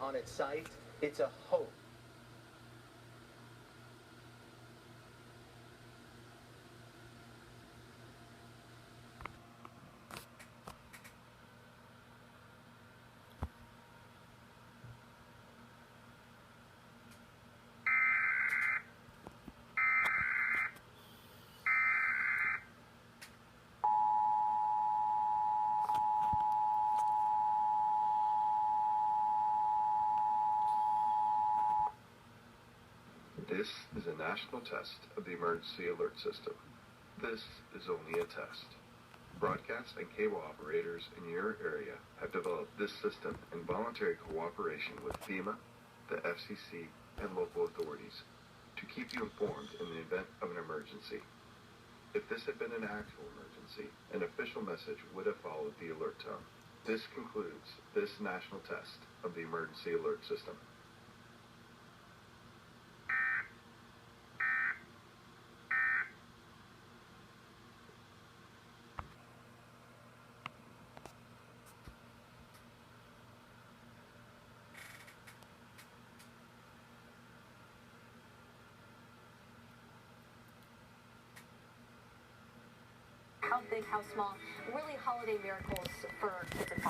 on its site. It's a hoax. This is a national test of the emergency alert system. This is only a test. Broadcast and cable operators in your area have developed this system in voluntary cooperation with FEMA, the FCC, and local authorities to keep you informed in the event of an emergency. If this had been an actual emergency, an official message would have followed the alert tone. This concludes this national test of the emergency alert system. How big, how small, really holiday miracles for kids and